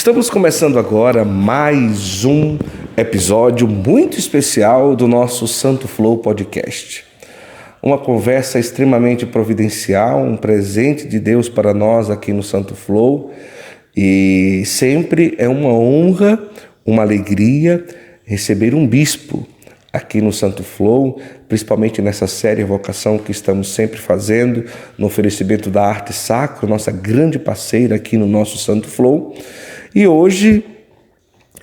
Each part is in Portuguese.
Estamos começando agora mais um episódio muito especial do nosso Santo Flow Podcast. Uma conversa extremamente providencial, um presente de Deus para nós aqui no Santo Flow. E sempre é uma honra, uma alegria receber um bispo aqui no Santo Flow, principalmente nessa série Vocação que estamos sempre fazendo no oferecimento da Arte Sacra, nossa grande parceira aqui no nosso Santo Flow. E hoje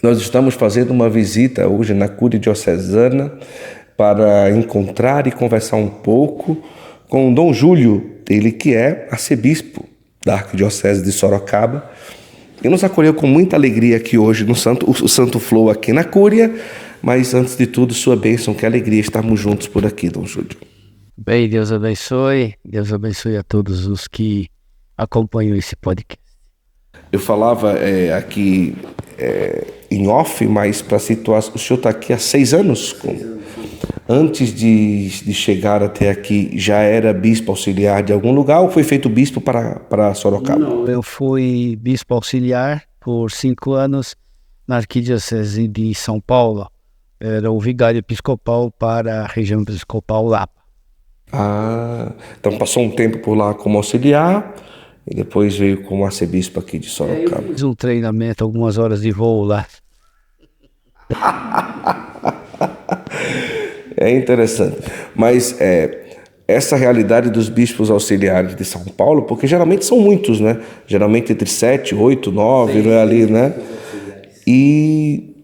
nós estamos fazendo uma visita hoje na Cúria Diocesana para encontrar e conversar um pouco com o Dom Júlio, ele que é arcebispo da Arquidiocese de Sorocaba, e nos acolheu com muita alegria aqui hoje no Santo Flow aqui na Cúria. Mas antes de tudo, sua bênção, que alegria estarmos juntos por aqui, Dom Júlio. Bem, Deus abençoe a todos os que acompanham esse podcast. Eu falava aqui em off, mas para situar, o senhor está aqui há 6 anos? Antes de chegar até aqui, já era bispo auxiliar de algum lugar ou foi feito bispo para Sorocaba? Não, eu fui bispo auxiliar por 5 anos na Arquidiocese de São Paulo. Era o vigário episcopal para a região episcopal Lapa. Ah, então passou um tempo por lá como auxiliar e depois veio como arcebispo aqui de Sorocaba. Eu fiz um treinamento, algumas horas de voo lá. É interessante, mas essa realidade dos bispos auxiliares de São Paulo, porque geralmente são muitos, né? Geralmente entre 7, 8, 9, não é ali, né? E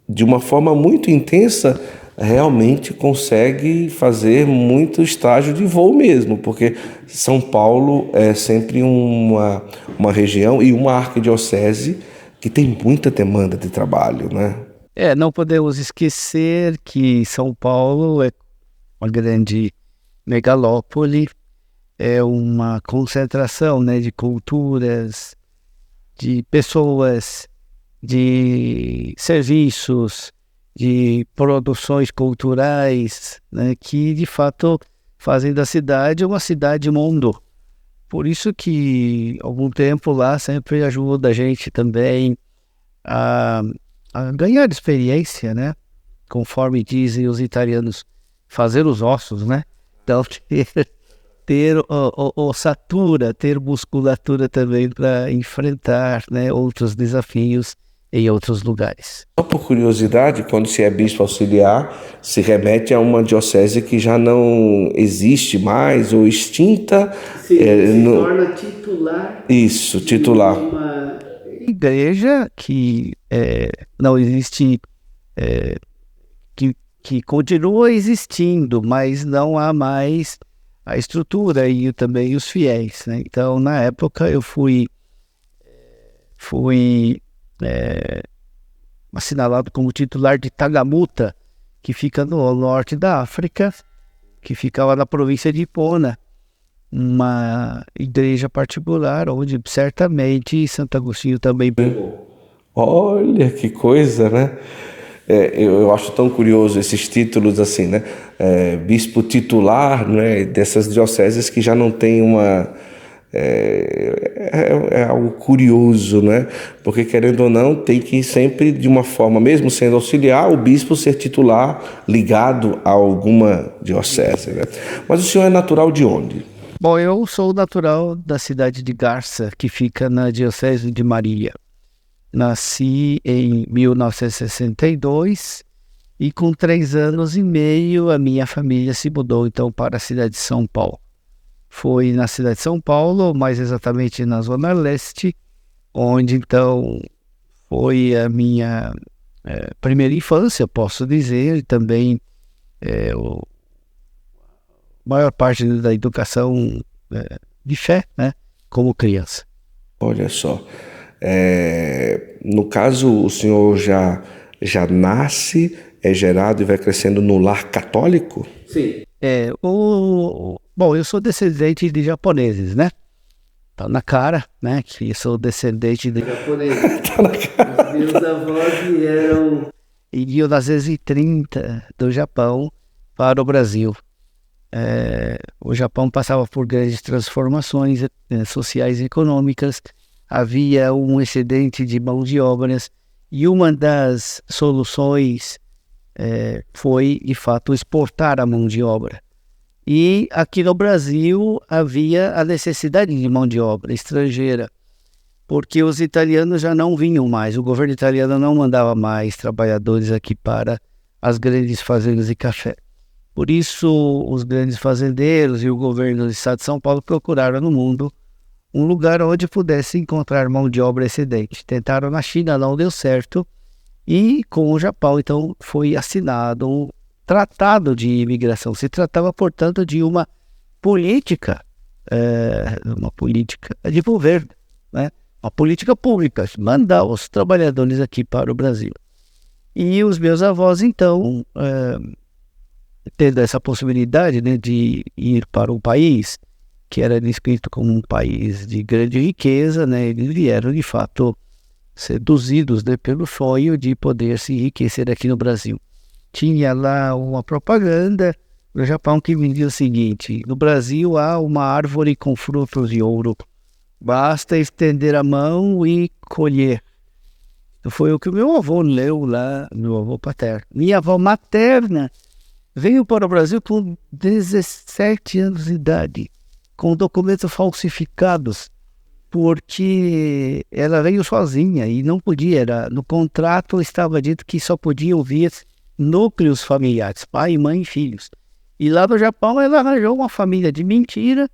de uma forma muito intensa, realmente consegue fazer muito estágio de voo mesmo, porque São Paulo é sempre uma região e uma arquidiocese que tem muita demanda de trabalho, né? Não podemos esquecer que São Paulo é uma grande megalópole, é uma concentração, né, de culturas, de pessoas, de serviços, de produções culturais, né, que de fato fazem da cidade uma cidade-mundo. Por isso que algum tempo lá sempre ajuda a gente também a ganhar experiência, né? Conforme dizem os italianos, fazer os ossos, né? Então ter ossatura, ter musculatura também para enfrentar, né, outros desafios em outros lugares. Só por curiosidade, quando se é bispo auxiliar, se remete a uma diocese que já não existe mais ou extinta. Se torna titular. Isso, titular. Uma igreja que não existe, que continua existindo, mas não há mais a estrutura e também os fiéis, né? Então, na época, eu fui assinalado como titular de Tagamuta, que fica no norte da África, que ficava na província de Ipona, uma igreja particular, onde certamente Santo Agostinho também pregou. Olha que coisa, né? Eu acho tão curioso esses títulos assim, né? Bispo titular, né? Dessas dioceses que já não tem uma... É algo curioso, né? Porque, querendo ou não, tem que sempre, de uma forma, mesmo sendo auxiliar, o bispo ser titular ligado a alguma diocese, né? Mas o senhor é natural de onde? Bom, eu sou natural da cidade de Garça, que fica na Diocese de Marília. Nasci em 1962 e com 3 anos e meio a minha família se mudou então para a cidade de São Paulo. Foi na cidade de São Paulo, mais exatamente na Zona Leste, onde então foi a minha primeira infância, posso dizer, e também a maior parte da educação de fé, né, como criança. Olha só, no caso o senhor já nasce, é gerado e vai crescendo no lar católico? Sim. Bom, eu sou descendente de japoneses, né? Tá na cara, né? Que eu sou descendente de japoneses. Tá na cara. Os meus avós vieram em 1930 do Japão para o Brasil. O Japão passava por grandes transformações sociais e econômicas. havia um excedente de mão de obras e uma das soluções foi, de fato, exportar a mão de obra. E aqui no Brasil havia a necessidade de mão de obra estrangeira, porque os italianos já não vinham mais, o governo italiano não mandava mais trabalhadores aqui para as grandes fazendas de café. Por isso, os grandes fazendeiros e o governo do estado de São Paulo procuraram no mundo um lugar onde pudesse encontrar mão de obra excedente. Tentaram na China, não deu certo, e com o Japão, então, foi assinado um tratado de imigração. Se tratava, portanto, de uma política de governo, né? Uma política pública, mandar os trabalhadores aqui para o Brasil. E os meus avós, então, tendo essa possibilidade, né, de ir para um país que era descrito como um país de grande riqueza, né, eles vieram, de fato, seduzidos, né, pelo sonho de poder se enriquecer aqui no Brasil. Tinha lá uma propaganda no Japão que me dizia o seguinte: no Brasil há uma árvore com frutos de ouro, basta estender a mão e colher. Foi o que o meu avô leu lá, meu avô paterno. Minha avó materna veio para o Brasil com 17 anos de idade, com documentos falsificados, porque ela veio sozinha e não podia, no contrato estava dito que só podiam vir núcleos familiares, pai, mãe e filhos. E lá no Japão ela arranjou uma família de mentira,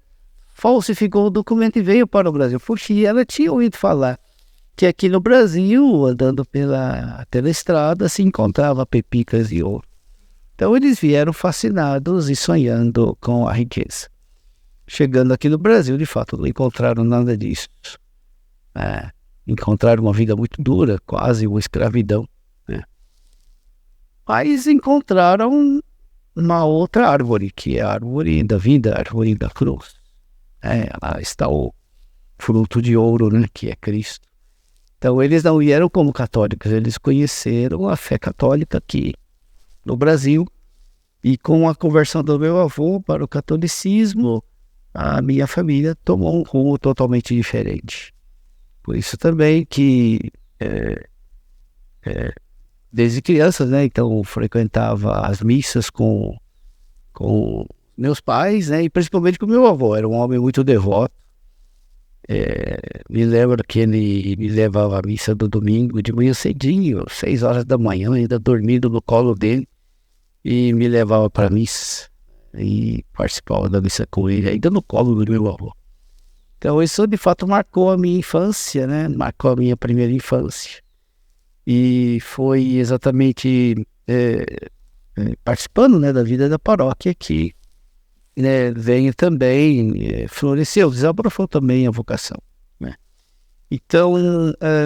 falsificou o documento e veio para o Brasil, porque ela tinha ouvido falar que aqui no Brasil, andando pela estrada, se encontrava pepicas de ouro. Então eles vieram fascinados e sonhando com a riqueza. Chegando aqui no Brasil, de fato, não encontraram nada disso. Encontraram uma vida muito dura, quase uma escravidão, né? Mas encontraram uma outra árvore, que é a árvore da vida, a árvore da cruz. Lá está o fruto de ouro, né, que é Cristo. Então eles não vieram como católicos, eles conheceram a fé católica aqui no Brasil, e com a conversão do meu avô para o catolicismo, a minha família tomou um rumo totalmente diferente. Por isso também que desde criança, né, então frequentava as missas com meus pais, né, e principalmente com meu avô, era um homem muito devoto. Me lembro que ele me levava à missa do domingo de manhã cedinho, 6 horas da manhã, ainda dormindo no colo dele, e me levava para a missa e participava da missa com ele, ainda no colo do meu avô. Então isso de fato marcou a minha infância, né? Marcou a minha primeira infância. E foi exatamente participando, né, da vida da paróquia que, né, veio também, floresceu, desabrafou também a vocação, né? Então,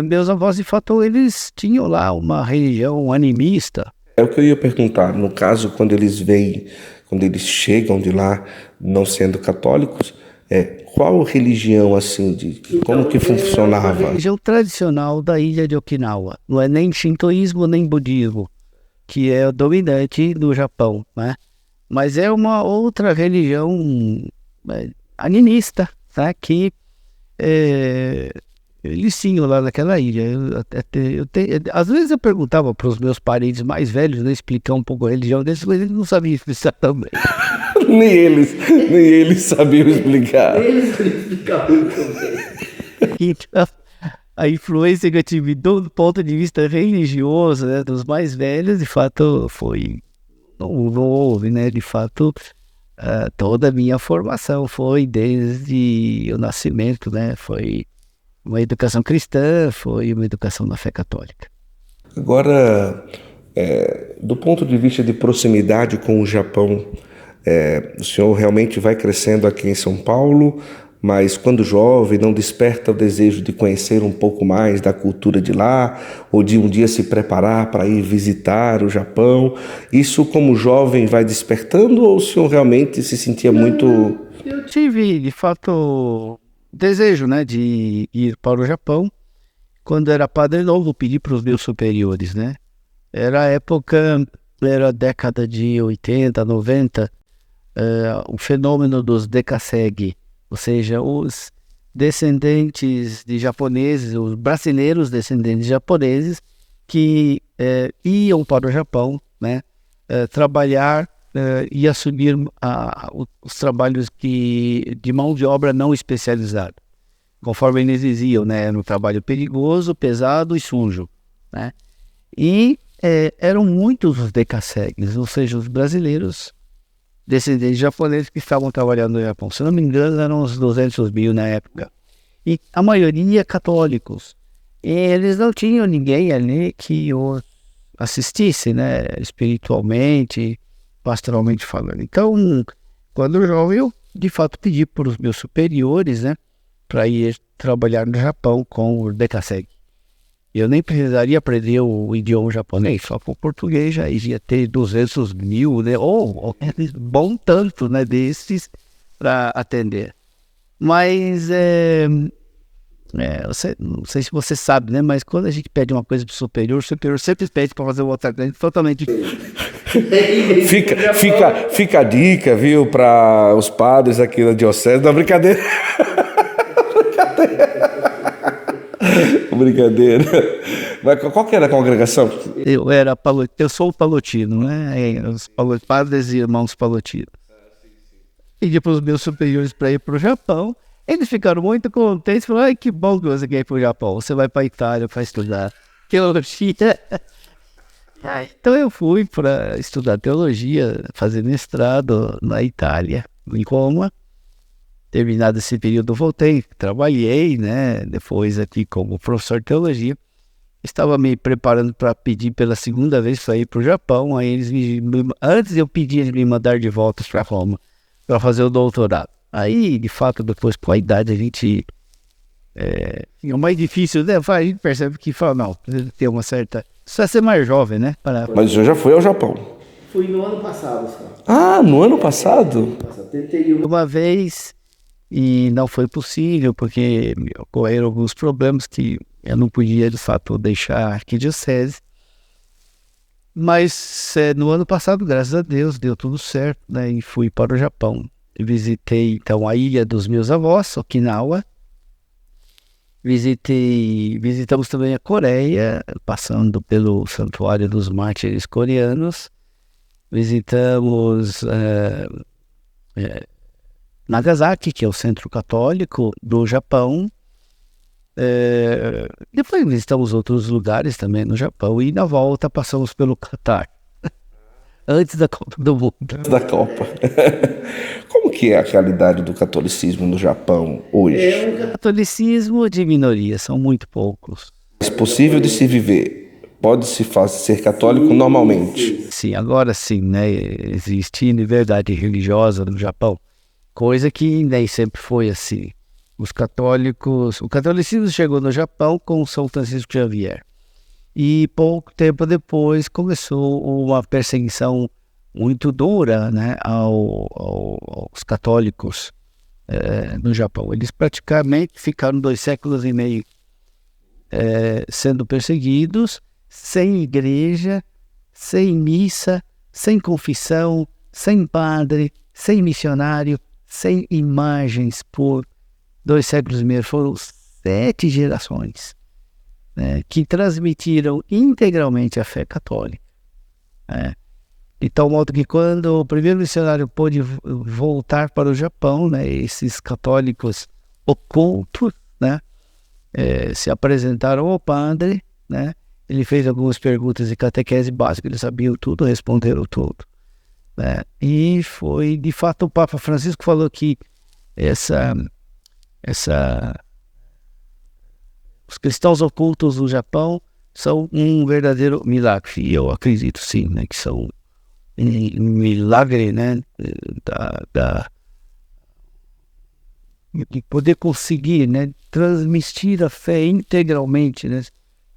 meus avós, de fato, eles tinham lá uma religião animista. É o que eu ia perguntar. No caso, quando eles vêm, quando eles chegam de lá, não sendo católicos, qual religião, assim, como que funcionava? A religião tradicional da ilha de Okinawa. Não é nem shintoísmo, nem budismo, que é o dominante no Japão, né? Mas é uma outra religião animista, tá? Que eles tinham lá naquela ilha. Às vezes eu perguntava para os meus parentes mais velhos, né, explicar um pouco a religião deles, mas eles não sabiam explicar também. nem eles sabiam explicar. Eles explicavam também. Então, a influência que eu tive do ponto de vista religioso, né, dos mais velhos, de fato, não houve, né? De fato, toda a minha formação foi desde o nascimento, né? Foi uma educação cristã, foi uma educação na fé católica. Agora, do ponto de vista de proximidade com o Japão, o senhor realmente vai crescendo aqui em São Paulo, mas quando jovem não desperta o desejo de conhecer um pouco mais da cultura de lá, ou de um dia se preparar para ir visitar o Japão? Isso como jovem vai despertando, ou o senhor realmente se sentia muito... Eu tive, de fato, desejo, né, de ir para o Japão. Quando era padre novo, pedi para os meus superiores, né? Era a década de 80, 90, o fenômeno dos decassegue, ou seja, os descendentes de japoneses, os brasileiros descendentes de japoneses, que iam para o Japão, né, trabalhar e assumir os trabalhos de mão de obra não especializada. Conforme eles diziam, né, era um trabalho perigoso, pesado e sujo, né? E eram muitos os decassegues, ou seja, os brasileiros descendentes japoneses que estavam trabalhando no Japão. Se não me engano, eram uns 200 mil na época. E a maioria católicos. E eles não tinham ninguém ali que os assistisse, né, espiritualmente, pastoralmente falando. Então, quando jovem, eu de fato pedi para os meus superiores, né, para ir trabalhar no Japão com o Decassegue. Eu nem precisaria aprender o idioma japonês, só com o português já iria ter 200 mil, né, ou bom tanto, né, desses para atender. Mas, não sei se você sabe, né, mas quando a gente pede uma coisa para o superior sempre pede para fazer outra coisa totalmente diferente. Fica a dica, viu, para os padres aqui da diocese. Não, brincadeira. Brincadeira. Mas qual que era a congregação? Eu sou o palotino, né? Os padres e irmãos palotinos. Pedi para os meus superiores para ir para o Japão. Eles ficaram muito contentes. Falaram, ai, que bom que você quer ir para o Japão. Você vai para a Itália para estudar teologia. Então eu fui para estudar teologia, fazer mestrado na Itália, em Roma. Terminado esse período, voltei, trabalhei, né, depois aqui como professor de teologia. Estava me preparando para pedir pela segunda vez para ir para o Japão. Aí antes eu pedi, eles me mandaram de volta para Roma para fazer o doutorado. Aí, de fato, depois com a idade a gente é mais difícil, né? A gente percebe que fala, não, precisa ter uma certa... Só ser mais jovem, né? Mas o senhor já foi ao Japão? Fui no ano passado só. Ah, no ano passado? Tentei uma vez e não foi possível, porque ocorreram alguns problemas que eu não podia, de fato, deixar a arquidiocese. Mas no ano passado, graças a Deus, deu tudo certo, né? E fui para o Japão. Visitei, então, a ilha dos meus avós, Okinawa. Visitamos também a Coreia, passando pelo Santuário dos Mártires Coreanos. Visitamos Nagasaki, que é o centro católico do Japão. Depois visitamos outros lugares também no Japão. E na volta passamos pelo Catar. Antes da Copa do Mundo. Da Copa. Como que é a realidade do catolicismo no Japão hoje? É um catolicismo de minoria, são muito poucos. É possível de se viver? Pode-se ser católico normalmente? Sim, agora sim, né? Existe liberdade religiosa no Japão, coisa que nem sempre foi assim. O catolicismo chegou no Japão com São Francisco Xavier. E pouco tempo depois começou uma perseguição muito dura, né, aos católicos no Japão. Eles praticamente ficaram 2 séculos e meio sendo perseguidos, sem igreja, sem missa, sem confissão, sem padre, sem missionário, sem imagens por 2 séculos e meio. Foram 7 gerações. Que transmitiram integralmente a fé católica. De tal modo que quando o primeiro missionário pôde voltar para o Japão, né, esses católicos ocultos, né, se apresentaram ao padre, né, ele fez algumas perguntas de catequese básica, eles sabiam tudo, responderam tudo. Né, e foi, de fato, o Papa Francisco falou que os cristãos ocultos do Japão são um verdadeiro milagre. E eu acredito sim, né, que são um milagre, né, de poder conseguir, né, transmitir a fé integralmente, né,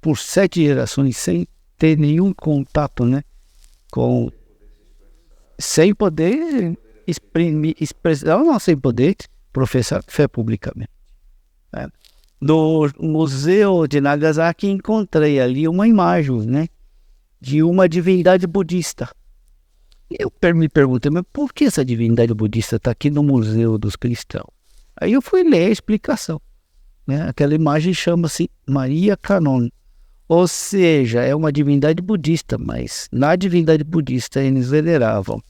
por 7 gerações sem ter nenhum contato, né, sem poder expressar, não, sem poder professar fé publicamente. Né. No Museu de Nagasaki encontrei ali uma imagem, né, de uma divindade budista. Eu me perguntei, mas por que essa divindade budista está aqui no Museu dos Cristãos? Aí eu fui ler a explicação. né? Aquela imagem chama-se Maria Kanon, ou seja, é uma divindade budista, mas na divindade budista eles veneravam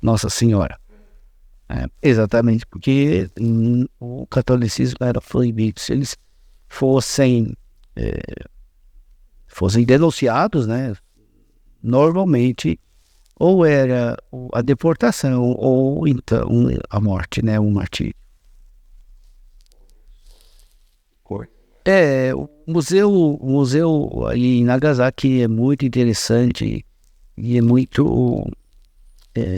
Nossa Senhora. Exatamente, porque o catolicismo era proibido. Se eles fossem denunciados, né, normalmente ou era a deportação ou então a morte, né, um martírio. O museu aí em Nagasaki é muito interessante e é muito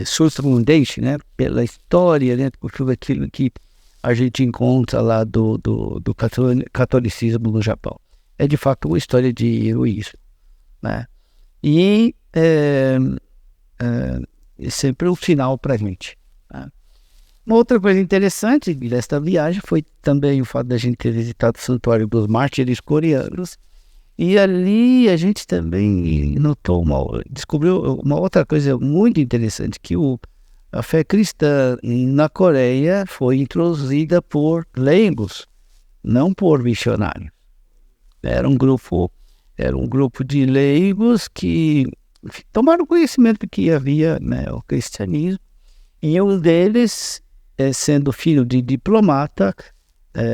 surpreendente, né, pela história, né, por tudo aquilo que a gente encontra lá do catolicismo no Japão. É de fato uma história de heroísmo, né? E é sempre um sinal para a gente, né? Uma outra coisa interessante desta viagem foi também o fato da gente ter visitado o Santuário dos Mártires Coreanos. E ali a gente também descobriu uma outra coisa muito interessante, que a fé cristã na Coreia foi introduzida por leigos, não por missionários. Era um grupo de leigos que tomaram conhecimento que havia, né, o cristianismo, e um deles, sendo filho de diplomata,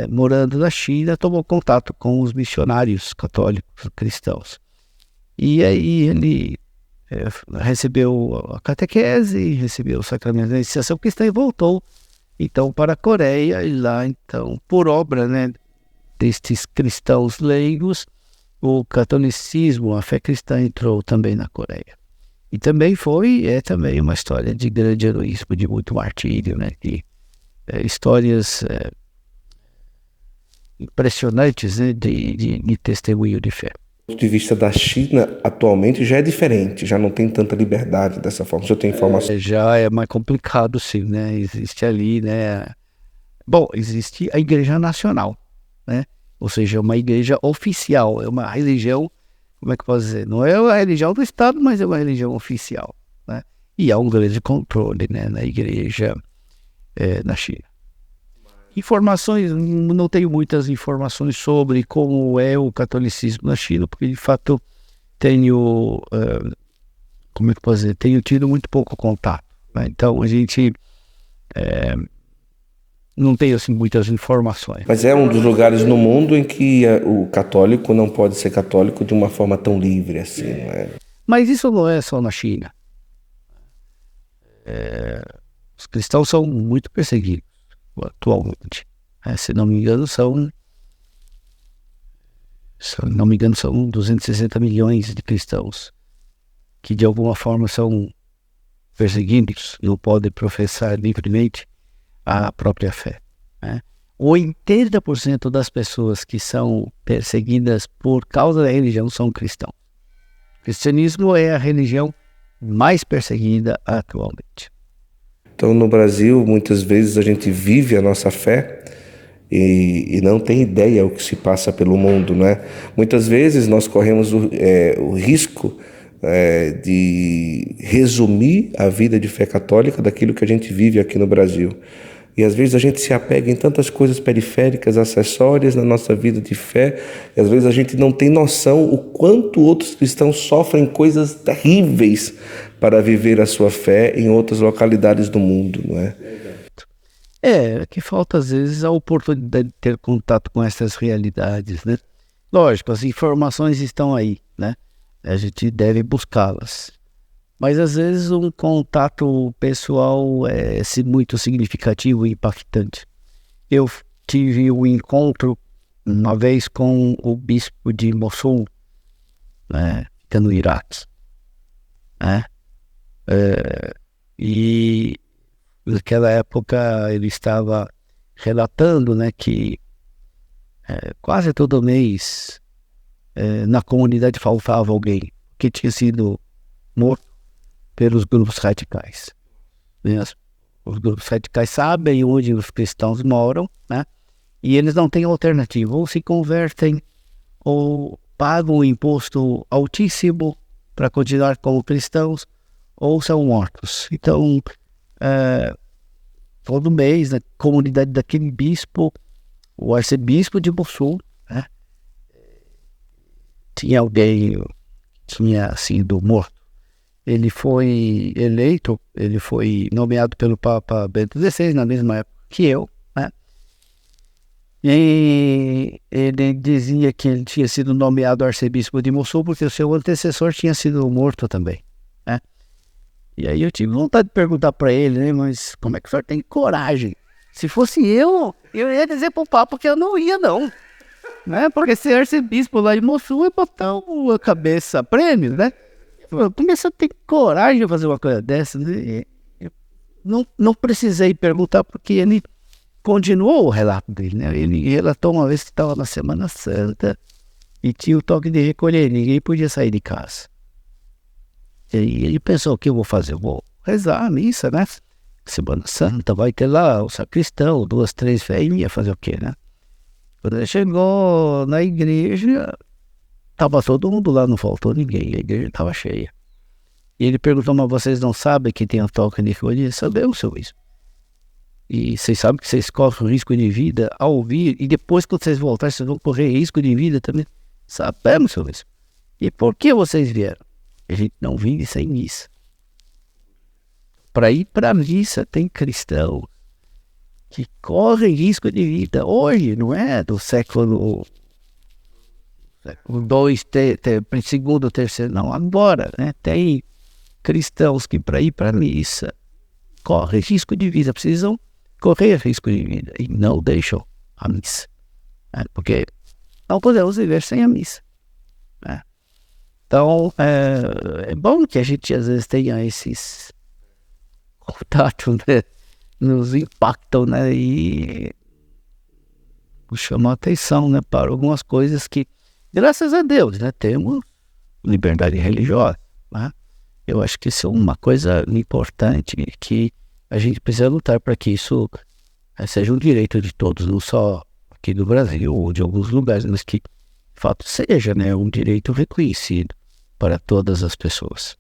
morando na China, tomou contato com os missionários católicos cristãos. E aí ele recebeu a catequese, recebeu o sacramento da iniciação cristã e voltou então para a Coreia. E lá, então, por obra, né, destes cristãos leigos, o catolicismo, a fé cristã entrou também na Coreia. E também também uma história de grande heroísmo, de muito martírio, né, histórias impressionantes, né, de testemunho de fé. Do ponto de vista da China, atualmente já é diferente, já não tem tanta liberdade dessa forma. Se eu tenho informação. Já é mais complicado, sim, né? Existe ali, né? Bom, existe a Igreja Nacional, né? Ou seja, uma igreja oficial, é uma religião, como é que eu posso dizer? Não é a religião do Estado, mas é uma religião oficial, né? E há um grande controle, né, na igreja na China. Informações, não tenho muitas informações sobre como é o catolicismo na China, porque de fato tenho, como é que eu posso dizer, tenho tido muito pouco contato, né? Então a gente não tem assim muitas informações. Mas é um dos lugares no mundo em que o católico não pode ser católico de uma forma tão livre assim, não é? Mas isso não é só na China. Os cristãos são muito perseguidos atualmente. Se não me engano, são 260 milhões de cristãos que de alguma forma são perseguidos, não podem professar livremente a própria fé, né? 80% das pessoas que são perseguidas por causa da religião são cristãos. O cristianismo é a religião mais perseguida atualmente. Então, no Brasil, muitas vezes a gente vive a nossa fé e não tem ideia o que se passa pelo mundo, não é? Muitas vezes nós corremos o risco de resumir a vida de fé católica daquilo que a gente vive aqui no Brasil. E às vezes a gente se apega em tantas coisas periféricas, acessórias na nossa vida de fé, e às vezes a gente não tem noção o quanto outros cristãos sofrem coisas terríveis para viver a sua fé em outras localidades do mundo, não é? Que falta às vezes a oportunidade de ter contato com essas realidades, né? Lógico, as informações estão aí, né? A gente deve buscá-las. Mas às vezes um contato pessoal é muito significativo e impactante. Eu tive um encontro uma vez com o bispo de Mossul, né, fica no Iraque, né? E naquela época ele estava relatando, né, que quase todo mês na comunidade faltava alguém que tinha sido morto pelos grupos radicais, né? Os grupos radicais sabem onde os cristãos moram, né? E eles não têm alternativa, ou se convertem ou pagam um imposto altíssimo para continuar como cristãos, ou são mortos. Então, todo mês, na comunidade daquele bispo, o arcebispo de Mossul, né? Tinha alguém que tinha sido morto. Ele foi eleito, ele foi nomeado pelo Papa Bento XVI na mesma época que eu, né? E ele dizia que ele tinha sido nomeado arcebispo de Mossul porque o seu antecessor tinha sido morto também, né? E aí eu tive vontade de perguntar para ele, né? Mas como é que o senhor tem coragem? Se fosse eu ia dizer pro Papa que eu não ia, não. Né? Porque ser arcebispo lá de Mossul é botar a cabeça a prêmio, né? Como é que você tem coragem de fazer uma coisa dessa? Eu não precisei perguntar porque ele continuou o relato dele, né? Ele relatou uma vez que estava na Semana Santa e tinha o toque de recolher, ninguém podia sair de casa. E ele pensou, o que eu vou fazer? Eu vou rezar a missa, né? Semana Santa, vai ter lá o sacristão, 2, 3 velhinhas, fazer o quê, né? Quando ele chegou na igreja, estava todo mundo lá, não faltou ninguém, a igreja estava cheia. E ele perguntou, mas vocês não sabem que tem o toque de recolher? Sabemos, seu bispo. E vocês sabem que vocês correm risco de vida ao vir, e depois que vocês voltarem, vocês vão correr risco de vida também? Sabemos, seu bispo. E por que vocês vieram? A gente não vive sem missa. Para ir para a missa tem cristão que corre risco de vida. Hoje, não é do século II, segundo, terceiro, não. Agora, né, tem cristãos que para ir para a missa correm risco de vida, precisam correr risco de vida e não deixam a missa. Né, porque não podemos viver sem a missa. Né. Então, é bom que a gente às vezes tenha esses contatos, né? Nos impactam, né? E chamam a atenção, né? Para algumas coisas que, graças a Deus, né? Temos liberdade religiosa, né? Eu acho que isso é uma coisa importante que a gente precisa lutar para que isso seja um direito de todos, não só aqui do Brasil ou de alguns lugares, mas que, de fato, seja, né? Um direito reconhecido para todas as pessoas.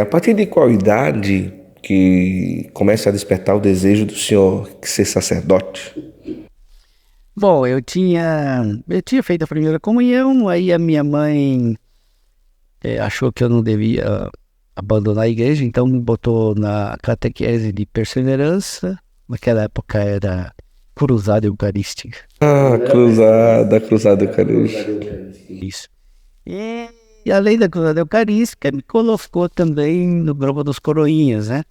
A partir de qual idade que começa a despertar o desejo do senhor de ser sacerdote? Bom, eu tinha feito a primeira comunhão, aí a minha mãe achou que eu não devia abandonar a igreja, então me botou na catequese de perseverança. Naquela época era cruzada eucarística. Cruzada eucarística. Isso. E além da cruzada eucarística, me colocou também no grupo dos coroinhas, né?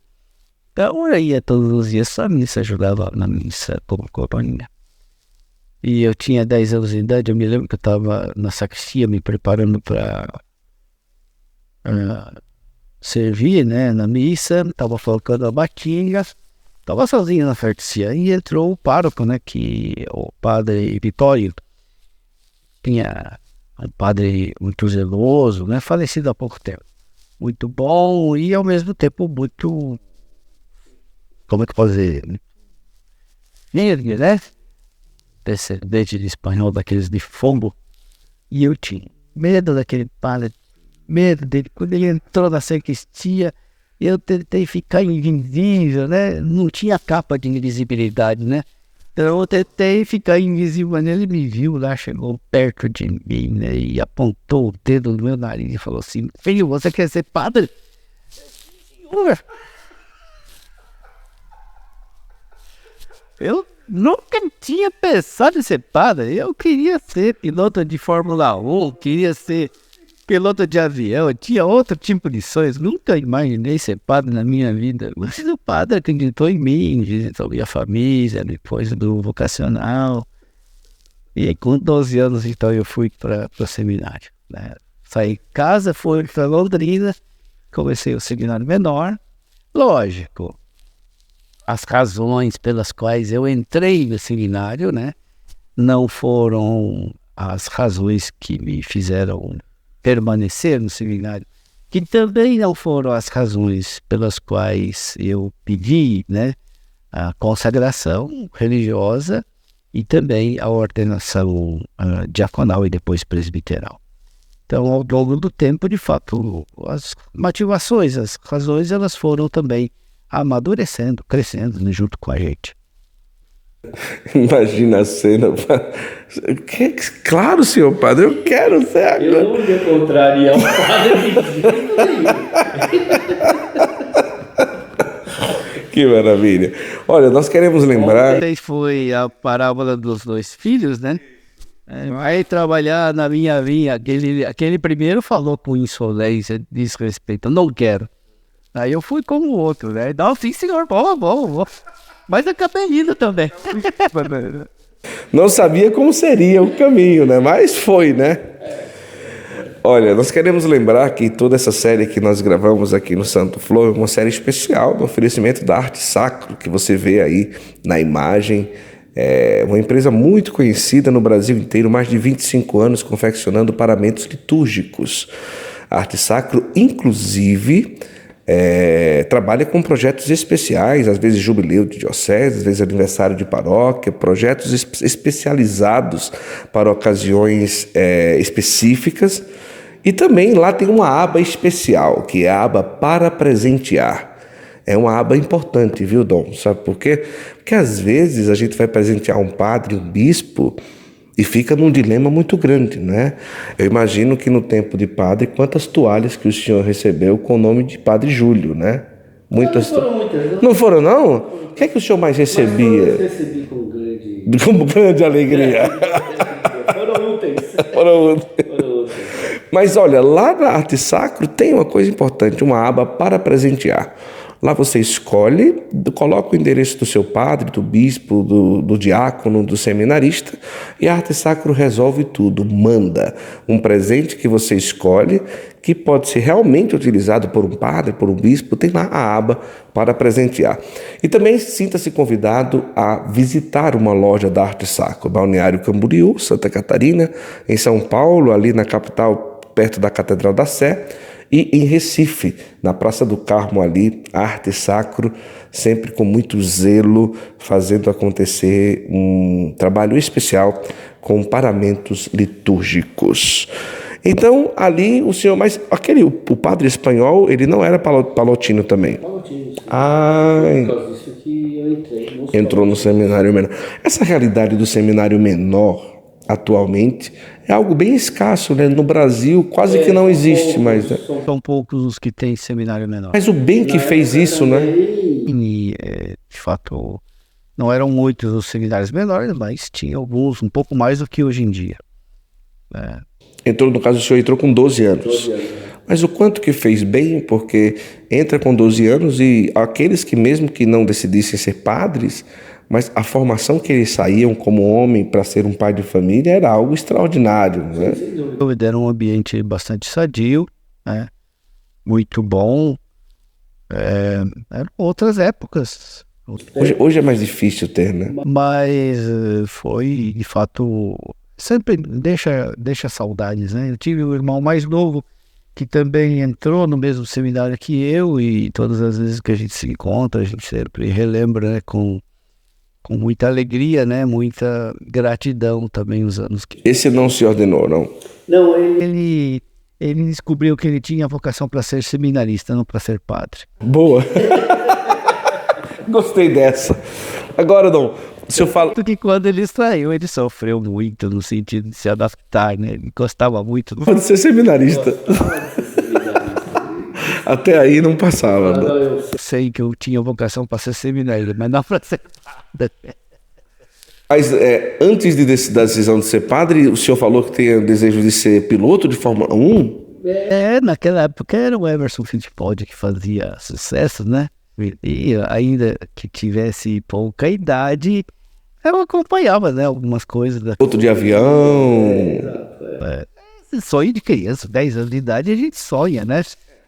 Então eu ia todos os dias à missa, ajudava na missa como coroinha. E eu tinha 10 anos de idade, eu me lembro que eu estava na sacristia me preparando para servir, né, na missa, estava colocando a batinha, estava sozinho na sacristia e entrou o pároco, né, que o padre Vitório, tinha um padre muito zeloso, né, falecido há pouco tempo, muito bom e ao mesmo tempo muito, como é que eu posso dizer, firme, né, descendente de espanhol, daqueles de fogo, e eu tinha medo daquele padre, medo dele. Quando ele entrou na sacristia, eu tentei ficar invisível, né? Não tinha capa de invisibilidade, né? Então eu tentei ficar invisível, mas ele me viu lá, chegou perto de mim, né? E apontou o dedo no meu nariz e falou assim: filho, você quer ser padre? Senhor! Eu nunca tinha pensado em ser padre. Eu queria ser piloto de Fórmula 1, queria ser piloto de avião, eu tinha outro tipo de sonhos. Nunca imaginei ser padre na minha vida. Mas o padre acreditou em mim, acreditou em minha família, depois do vocacional. E aí, com 12 anos, então, eu fui para o seminário. Né? Saí de casa, fui para Londrina, comecei o seminário menor. Lógico, as razões pelas quais eu entrei no seminário, né, não foram as razões que me fizeram permanecer no seminário, que também não foram as razões pelas quais eu pedi, né, a consagração religiosa e também a ordenação diaconal e depois presbiteral. Então, ao longo do tempo, de fato, as motivações, as razões, elas foram também amadurecendo, crescendo, né, junto com a gente. Imagina a cena. Claro, senhor padre, eu quero ser agora. Eu não ia contrariar o padre de jeito nenhum. Que maravilha. Olha, nós queremos lembrar... Ontem foi a parábola dos dois filhos, né? Vai trabalhar na minha vinha. Aquele primeiro falou com insolência, desrespeito, não quero. Aí eu fui como o outro, né? Não, sim senhor, vou. Mas acabei indo também. Não sabia como seria o caminho, né? Mas foi, né? Olha, nós queremos lembrar que toda essa série que nós gravamos aqui no Santo Flow é uma série especial do oferecimento da Arte Sacro, que você vê aí na imagem. É uma empresa muito conhecida no Brasil inteiro, mais de 25 anos confeccionando paramentos litúrgicos. A Arte Sacro, inclusive, trabalha com projetos especiais, às vezes jubileu de diocese, às vezes aniversário de paróquia, projetos especializados para ocasiões específicas. E também lá tem uma aba especial, que é a aba para presentear. É uma aba importante, viu, Dom? Sabe por quê? Porque às vezes a gente vai presentear um padre, um bispo, e fica num dilema muito grande, né? Eu imagino que no tempo de padre, quantas toalhas que o senhor recebeu com o nome de Padre Júlio, né? Muitas. Não foram muitas, não? Não foram, não? O que é que o senhor mais recebia? Eu recebi com grande... Com grande alegria. Foram úteis. Foram úteis. Mas olha, lá na Arte Sacro tem uma coisa importante, uma aba para presentear. Lá você escolhe, coloca o endereço do seu padre, do bispo, do diácono, do seminarista, e a Arte Sacro resolve tudo, manda um presente que você escolhe, que pode ser realmente utilizado por um padre, por um bispo, tem lá a aba para presentear. E também sinta-se convidado a visitar uma loja da Arte Sacro, Balneário Camboriú, Santa Catarina, em São Paulo, ali na capital, perto da Catedral da Sé, e em Recife, na Praça do Carmo ali, Arte Sacro, sempre com muito zelo, fazendo acontecer um trabalho especial com paramentos litúrgicos. Então, ali o senhor, mas o padre espanhol, ele não era palotino também? Palotino. Ah, Por causa disso que eu entrei. entrou no seminário menor. Essa realidade do seminário menor, atualmente, é algo bem escasso, né? No Brasil quase que não existe mais, né? São poucos os que têm seminário menor. Mas o bem que fez isso, né? E, de fato, não eram muitos os seminários menores, mas tinha alguns, um pouco mais do que hoje em dia. No caso, o senhor entrou com 12 anos. Mas o quanto que fez bem, porque entra com 12 anos e aqueles que mesmo que não decidissem ser padres, mas a formação que eles saíam como homem para ser um pai de família era algo extraordinário, né? Era um ambiente bastante sadio, né? Muito bom. Eram outras épocas. Hoje é mais difícil ter, né? Mas foi, de fato, sempre deixa saudades, né? Eu tive um irmão mais novo que também entrou no mesmo seminário que eu, e todas as vezes que a gente se encontra, a gente sempre relembra, né, com muita alegria, né? Muita gratidão também os anos que... Esse não se ordenou, não? Não, Ele descobriu que ele tinha vocação para ser seminarista, não para ser padre. Boa! Gostei dessa. Agora, Dom, o senhor fala... Porque quando ele saiu, ele sofreu muito no sentido de se adaptar, né? Ele gostava muito. Pode ser seminarista. Até aí não passava. Né? Eu sei que eu tinha vocação para ser seminarista, mas não para ser padre. Mas antes da decisão de ser padre, o senhor falou que tem o desejo de ser piloto de Fórmula 1? Naquela época era o Emerson Fittipaldi que fazia sucesso, né? E ainda que tivesse pouca idade, eu acompanhava, né, algumas coisas. Piloto de avião. Sonho de criança, 10 anos de idade, a gente sonha, né?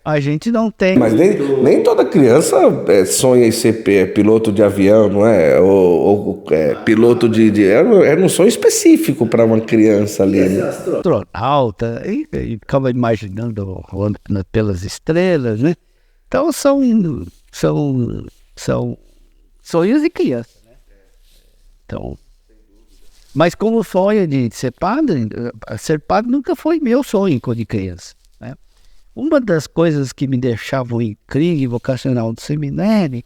A gente não tem... Mas nem toda criança sonha em ser piloto de avião, não é? Ou piloto era um sonho específico para uma criança ali. Né? Astronauta, e ficava imaginando voando pelas estrelas, né? Então são sonhos de criança, né? Então, mas como sonho de ser padre nunca foi meu sonho quando criança. Uma das coisas que me deixavam intrigue vocacional do seminário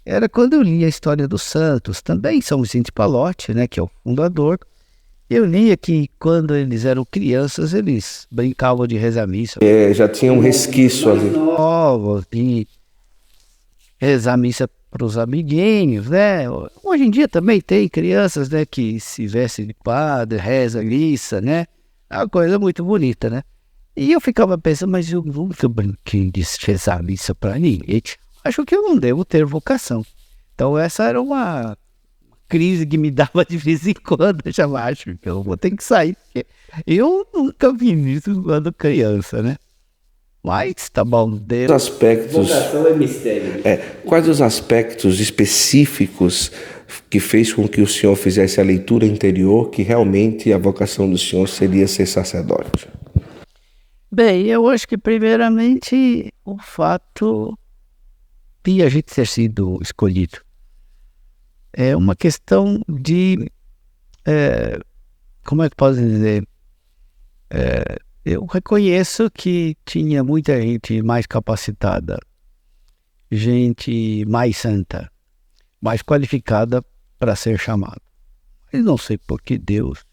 era quando eu lia a história dos santos, também São Vicente Pallotti, né, que é o fundador. Eu lia que quando eles eram crianças, eles brincavam de rezar missa. Já tinha um resquício ali. Novos, de rezar missa para os amiguinhos, né? Hoje em dia também tem crianças, né, que se vestem de padre, reza missa, né? É uma coisa muito bonita, né? E eu ficava pensando, mas eu nunca brinquei de rezar missa para ninguém. Acho que eu não devo ter vocação. Então essa era uma crise que me dava de vez em quando. Eu já acho que eu vou ter que sair, porque eu nunca vi isso quando criança, né? Mas tá bom, Deus. Aspectos, Vocação é mistério. quais os aspectos específicos que fez com que o senhor fizesse a leitura interior que realmente a vocação do senhor seria ser sacerdote? Bem, eu acho que primeiramente o fato de a gente ter sido escolhido é uma questão de, como é que posso dizer? Eu reconheço que tinha muita gente mais capacitada, gente mais santa, mais qualificada para ser chamada. Mas não sei por que Deus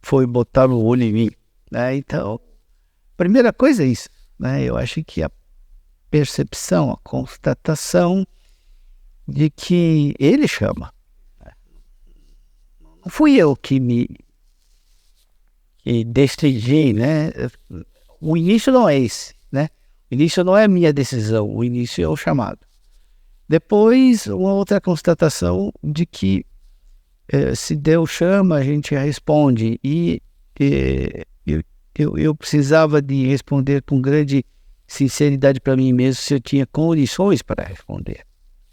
foi botar o olho em mim, né? Então, primeira coisa é isso, né? Eu acho que a percepção, a constatação de que Ele chama. Não fui eu que decidi, né? O início não é esse, né? O início não é a minha decisão, o início é o chamado. Depois, uma outra constatação de que se Deus chama, a gente responde. E eu precisava de responder com grande sinceridade para mim mesmo se eu tinha condições para responder,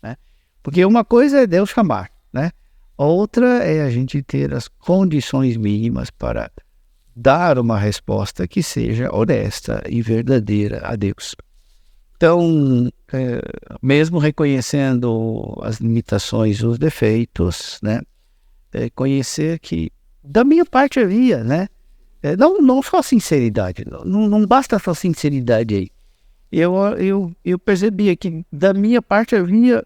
né? Porque uma coisa é Deus chamar, né? Outra é a gente ter as condições mínimas para dar uma resposta que seja honesta e verdadeira a Deus. Então, mesmo reconhecendo as limitações, os defeitos, né? Conhecer que da minha parte havia, né? Não só sinceridade, não basta só sinceridade aí. Eu percebia que da minha parte havia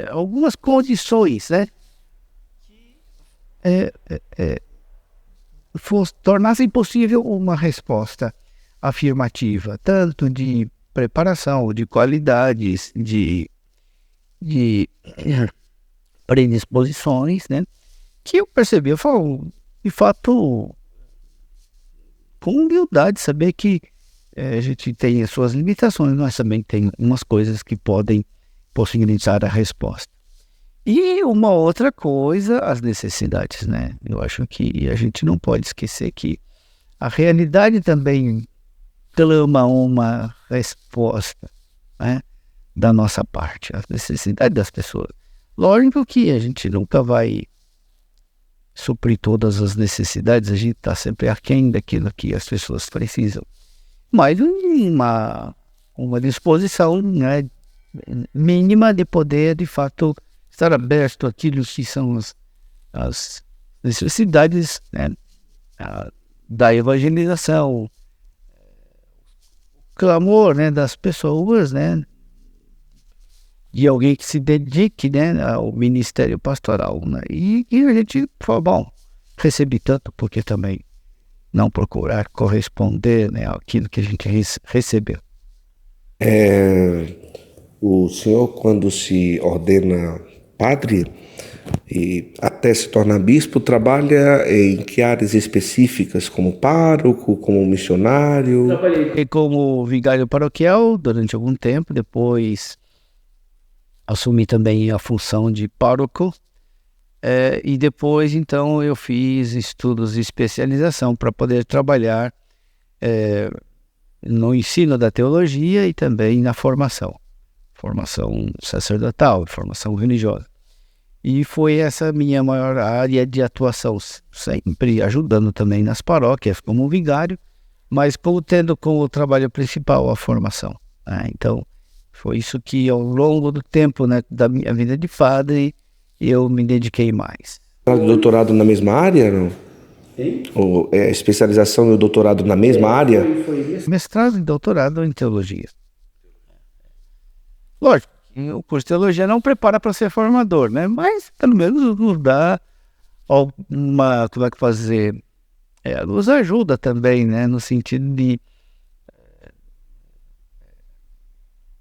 algumas condições, né? Tornassem possível uma resposta afirmativa, tanto de preparação, de qualidades, de predisposições, né? Que eu percebi, eu falo, de fato, com humildade, saber que a gente tem as suas limitações, nós também tem umas coisas que podem possibilitar a resposta. E uma outra coisa, as necessidades, né? Eu acho que a gente não pode esquecer que a realidade também clama uma resposta, né, da nossa parte, as necessidades das pessoas. Lógico que a gente nunca vai suprir todas as necessidades, a gente está sempre aquém daquilo que as pessoas precisam. Mas uma disposição, né, mínima de poder, de fato, estar aberto àquilo que são as necessidades, né, da evangelização, o clamor, né, das pessoas, né, de alguém que se dedique, né, ao ministério pastoral, né, e a gente fala, bom, recebi tanto, porque também não procurar corresponder, né, àquilo que a gente recebeu. O senhor, quando se ordena padre e até se tornar bispo, trabalha em que áreas específicas, como pároco, como missionário? Trabalhei como vigário paroquial durante algum tempo, depois assumi também a função de pároco, e depois, então, eu fiz estudos de especialização para poder trabalhar no ensino da teologia e também na formação sacerdotal, formação religiosa. E foi essa minha maior área de atuação, sempre ajudando também nas paróquias como vigário, mas tendo como trabalho principal a formação, né? Então, foi isso que ao longo do tempo, né, da minha vida de padre, eu me dediquei mais. Doutorado na mesma área, não? Sim. Ou especialização e o doutorado na mesma área? Foi isso. Mestrado e doutorado em teologia. Lógico, o curso de teologia não prepara para ser formador, né? Mas pelo menos nos dá uma, como é que fazer? Nos ajuda também, né? No sentido de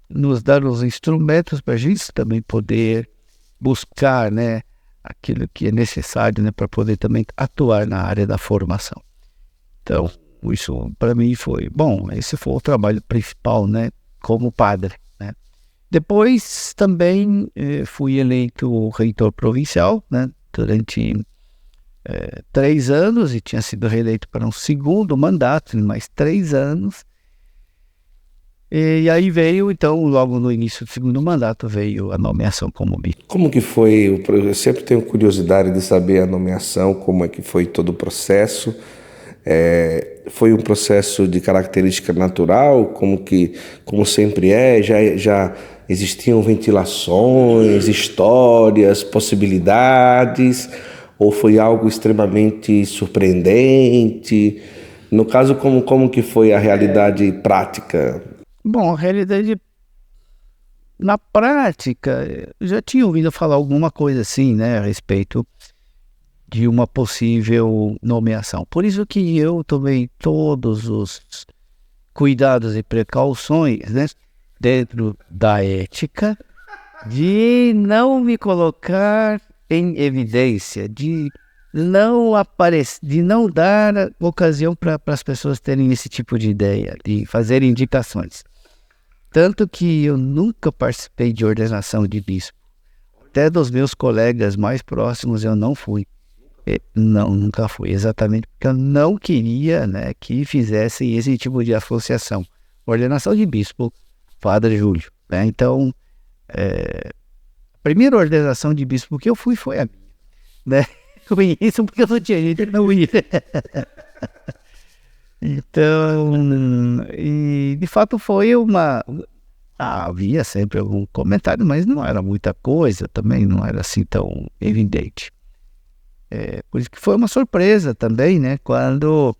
nos dar os instrumentos para a gente também poder buscar, né? Aquilo que é necessário, né? Para poder também atuar na área da formação. Então, isso para mim foi bom. Esse foi o trabalho principal, né? Como padre, né? Depois também fui eleito reitor provincial, né? Durante 3 anos, e tinha sido reeleito para um segundo mandato, mais 3 anos. E aí veio, então, logo no início do segundo mandato, veio a nomeação como bispo. Como que foi? Eu sempre tenho curiosidade de saber a nomeação, como é que foi todo o processo. Foi um processo de característica natural, como sempre já existiam ventilações, histórias, possibilidades, ou foi algo extremamente surpreendente? No caso, como que foi a realidade prática? Bom, a realidade, na prática, eu já tinha ouvido falar alguma coisa assim, né, a respeito de uma possível nomeação. Por isso que eu tomei todos os cuidados e precauções, né, dentro da ética, de não me colocar em evidência, de não aparecer, de não dar ocasião para as pessoas terem esse tipo de ideia, de fazer indicações. Tanto que eu nunca participei de ordenação de bispo. Até dos meus colegas mais próximos eu não fui. Não, nunca fui, exatamente porque eu não queria, né, que fizessem esse tipo de associação. Ordenação de bispo, Padre Júlio, né? Então, a primeira ordenação de bispo que eu fui foi a minha, né? Foi isso porque eu não tinha gente, não ia. Então, e de fato foi havia sempre algum comentário, mas não era muita coisa, também não era assim tão evidente. Por isso que foi uma surpresa também, né? Quando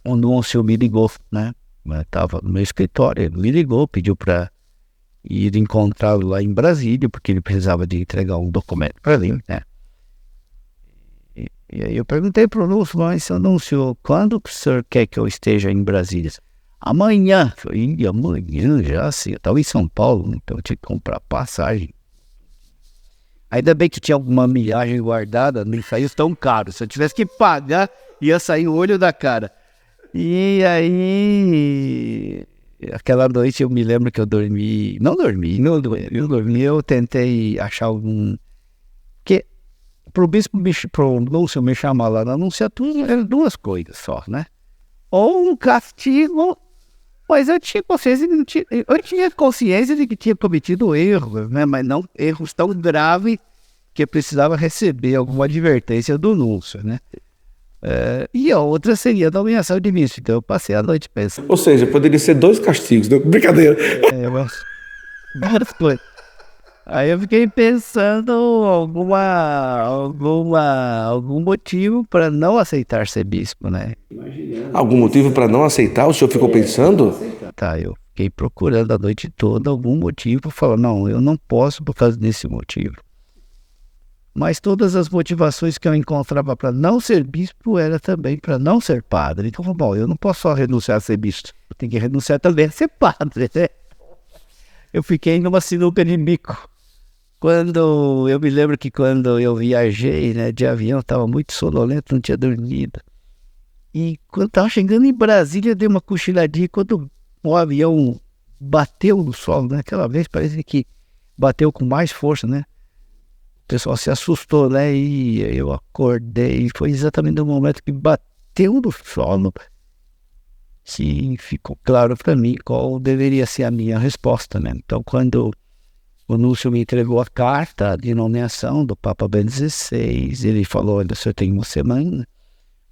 o Núncio me ligou, né? Eu estava no meu escritório, ele me ligou, pediu para ir encontrá-lo lá em Brasília, porque ele precisava de entregar um documento para ele, né? E aí eu perguntei para o Núncio, mas seu Núncio, quando o senhor quer que eu esteja em Brasília? Amanhã. Eu falei, amanhã já, assim, eu estava em São Paulo, então eu tinha que comprar passagem. Ainda bem que tinha alguma milhagem guardada, não saiu tão caro. Se eu tivesse que pagar, ia sair o olho da cara. E aí, aquela noite eu me lembro que eu dormi, eu tentei achar algum... Porque pro Lúcio me chamar lá na anunciatura, eram 2 coisas só, né? Ou um castigo, mas eu tinha consciência de que tinha cometido erros, né? Mas não erros tão graves que eu precisava receber alguma advertência do Lúcio, né? E a outra seria a nomeação de bispo. Então eu passei a noite pensando. Ou seja, poderia ser 2 castigos, não? Brincadeira. Várias coisas. Aí eu fiquei pensando algum motivo para não aceitar ser bispo, né? Algum motivo para não aceitar? O senhor ficou pensando? Tá, eu fiquei procurando a noite toda algum motivo para falar, não, eu não posso por causa desse motivo. Mas todas as motivações que eu encontrava para não ser bispo era também para não ser padre. Então, bom, eu não posso só renunciar a ser bispo, eu tenho que renunciar também a ser padre, né? Eu fiquei numa sinuca de bico. Eu me lembro que quando eu viajei, né, de avião, estava muito sonolento, não tinha dormido. E quando estava chegando em Brasília, dei uma cochiladinha. Quando o avião bateu no solo, né, aquela vez parece que bateu com mais força, né? O pessoal se assustou, né? E eu acordei. Foi exatamente no momento que bateu no solo que ficou claro para mim qual deveria ser a minha resposta, né? Então, quando o Núncio me entregou a carta de nomeação do Papa Bento XVI, ele falou, olha, o senhor tem uma semana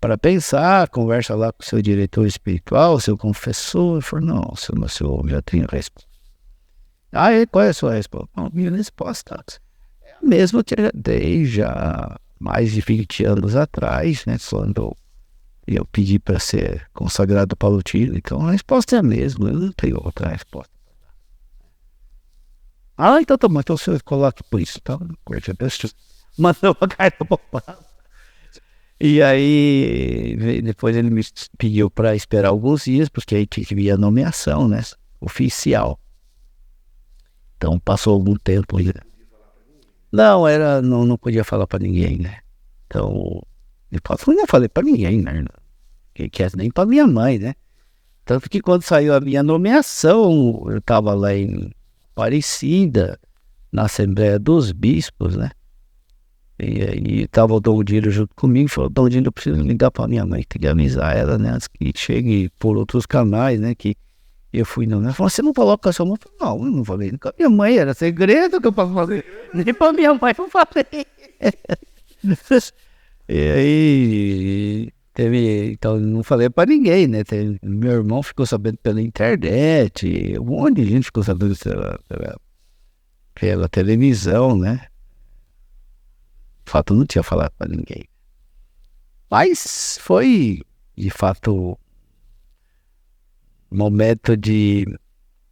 para pensar, conversa lá com o seu diretor espiritual, seu confessor. Eu falei, não, senhor, já tenho a resposta. E qual é a sua resposta? Não, minha resposta é a mesma que eu dei já mais de 20 anos atrás, né, quando eu pedi para ser consagrado palutino. Então a resposta é a mesma, eu não tenho outra resposta. Ah, então tá bom, então o senhor coloque por isso. Então, mandou a carta pro Papa. E aí, depois ele me pediu para esperar alguns dias, porque aí tinha que vir a nomeação, né? Oficial. Então passou algum tempo. Não, não podia falar para ninguém, né? Então, depois eu não falei para ninguém, né? Que nem para minha mãe, né? Tanto que quando saiu a minha nomeação, eu estava lá em Aparecida, na Assembleia dos Bispos, né? E aí estava o Dom Dílio junto comigo, falou: Dom Dílio, eu preciso ligar para minha mãe, tem que avisar ela, né? Antes que chegue por outros canais, né? Que eu fui, não. Ela falou: você não coloca a sua mãe? Eu falei: não, eu não falei. Com a minha mãe, era segredo que eu falei. Nem para minha mãe eu falei. E aí então não falei para ninguém, né? Meu irmão ficou sabendo pela internet, um monte de gente ficou sabendo pela televisão, né? De fato, eu não tinha falado para ninguém. Mas foi, de fato, um momento de,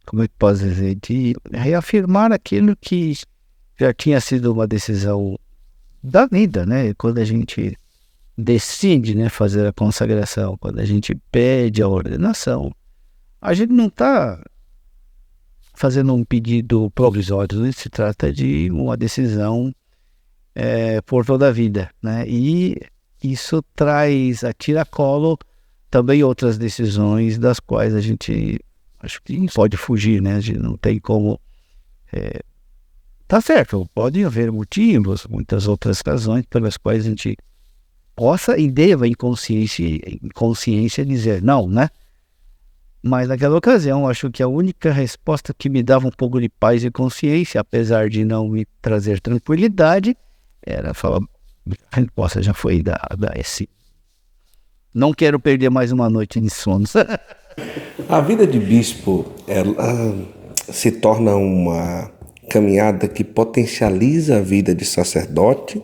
como é que posso dizer, de reafirmar aquilo que já tinha sido uma decisão da vida, né? Quando a gente decide, né, fazer a consagração, quando a gente pede a ordenação, a gente não está fazendo um pedido provisório, né? Se trata de uma decisão por toda a vida, né? E isso traz a tiracolo também outras decisões das quais a gente acho que pode fugir, né? A gente não tem como. Tá certo, pode haver motivos, muitas outras razões pelas quais a gente possa e deva em consciência dizer não, né? Mas naquela ocasião, acho que a única resposta que me dava um pouco de paz e consciência, apesar de não me trazer tranquilidade, era falar: a resposta já foi dada, esse. Não quero perder mais uma noite de sono. A vida de bispo, ela se torna uma caminhada que potencializa a vida de sacerdote,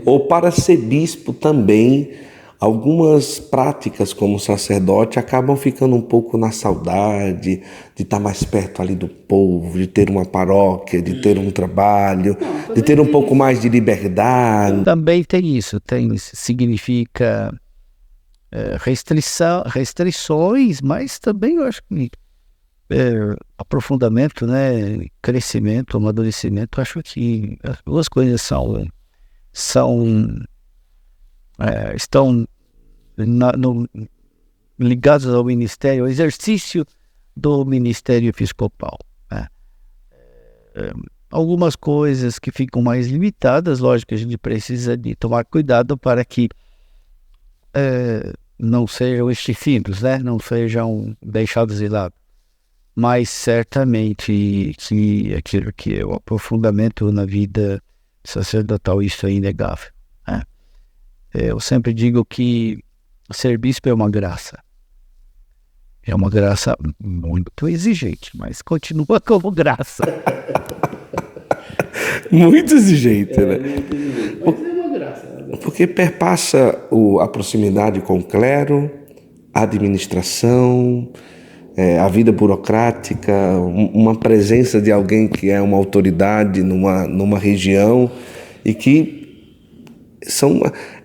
ou para ser bispo também, algumas práticas como sacerdote acabam ficando um pouco na saudade de estar mais perto ali do povo, de ter uma paróquia, de ter um trabalho, de ter um pouco mais de liberdade. Também tem isso, significa restrições, mas também eu acho que aprofundamento, né, crescimento, amadurecimento. Acho que as duas coisas estão ligados ao ministério, ao exercício do ministério episcopal, né? Algumas coisas que ficam mais limitadas, lógico que a gente precisa de tomar cuidado para que não sejam extintos, né? Não sejam deixados de lado. Mas certamente que aquilo que é o aprofundamento na vida sacerdotal, isso é inegável, né? Eu sempre digo que ser bispo é uma graça. É uma graça muito exigente, mas continua como graça. Muito exigente, né? Mas é uma graça. Porque perpassa a proximidade com o clero, a administração, a vida burocrática, uma presença de alguém que é uma autoridade numa região e que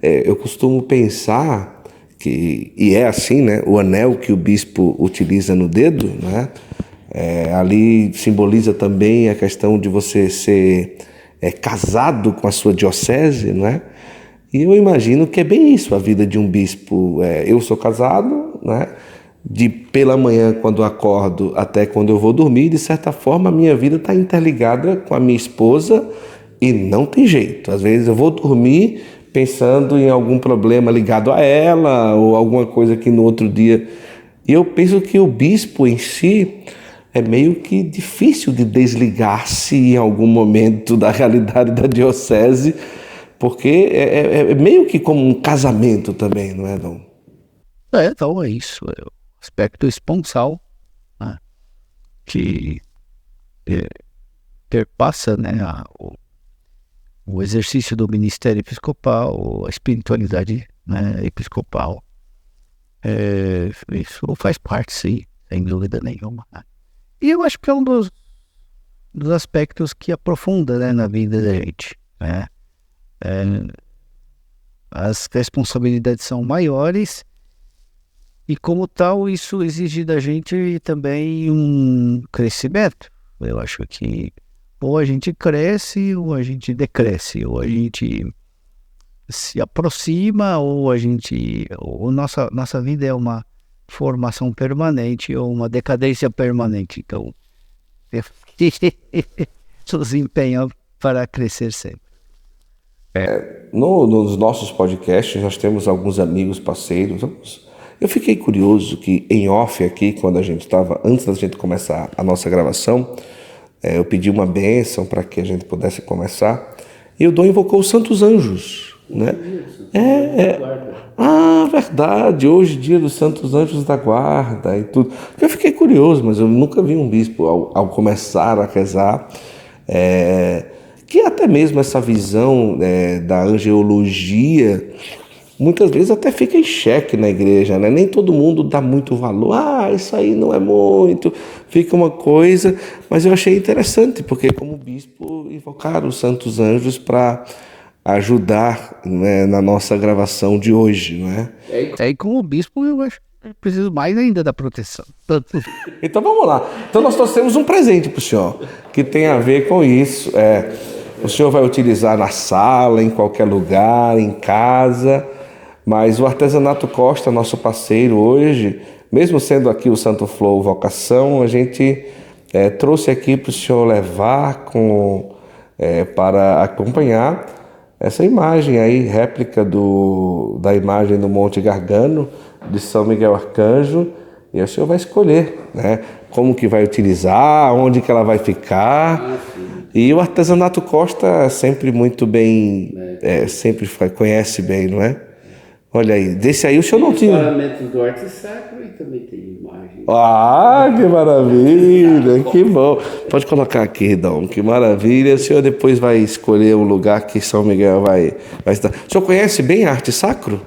eu costumo pensar que, e é assim, né? O anel que o bispo utiliza no dedo, né? Ali simboliza também a questão de você ser casado com a sua diocese, né? E eu imagino que é bem isso, a vida de um bispo. Eu sou casado, né? Pela manhã, quando eu acordo, até quando eu vou dormir, de certa forma, a minha vida está interligada com a minha esposa e não tem jeito. Às vezes eu vou dormir pensando em algum problema ligado a ela ou alguma coisa que no outro dia... E eu penso que o bispo em si é meio que difícil de desligar-se em algum momento da realidade da diocese, porque é meio que como um casamento também, não é, Dom? Então é isso, é o aspecto esponsal, né, que perpassa, né, o exercício do ministério episcopal, a espiritualidade, né, episcopal. Isso faz parte, sim, sem dúvida nenhuma, né? E eu acho que é um dos aspectos que aprofunda, né, na vida da gente, né? As responsabilidades são maiores e, como tal, isso exige da gente também um crescimento. Eu acho que ou a gente cresce ou a gente decresce, ou a gente se aproxima ou nossa vida é uma formação permanente ou uma decadência permanente. Então, nos empenha para crescer sempre. Nos nossos podcasts nós temos alguns amigos, parceiros. Eu fiquei curioso que em off aqui, quando a gente estava, antes da gente começar a nossa gravação, eu pedi uma bênção para que a gente pudesse começar, e o Dom invocou os Santos Anjos, né? Verdade, hoje dia dos Santos Anjos da Guarda e tudo. Eu fiquei curioso, mas eu nunca vi um bispo ao começar a rezar, que até mesmo essa visão da angeologia muitas vezes até fica em xeque na igreja, né? Nem todo mundo dá muito valor. Isso aí não é muito, fica uma coisa. Mas eu achei interessante, porque como bispo invocar os santos anjos para ajudar, né, na nossa gravação de hoje, não é? E como bispo eu acho que preciso mais ainda da proteção. Então vamos lá. Então nós trouxemos um presente para o senhor, que tem a ver com isso. O senhor vai utilizar na sala, em qualquer lugar, em casa. Mas o Artesanato Costa, nosso parceiro hoje, mesmo sendo aqui o Santo Flow Vocação, a gente trouxe aqui para o senhor levar para acompanhar essa imagem aí, réplica da imagem do Monte Gargano, de São Miguel Arcanjo, e o senhor vai escolher, né, como que vai utilizar, onde que ela vai ficar. E o Artesanato Costa é sempre muito bem, sempre conhece bem, não é? Olha aí, desse aí o senhor não tinha. Os paramentos do arte sacro e também tem imagem. Que maravilha, que bom. Pode colocar aqui, Dom, que maravilha. O senhor depois vai escolher um lugar que São Miguel vai estar. O senhor conhece bem a arte sacro?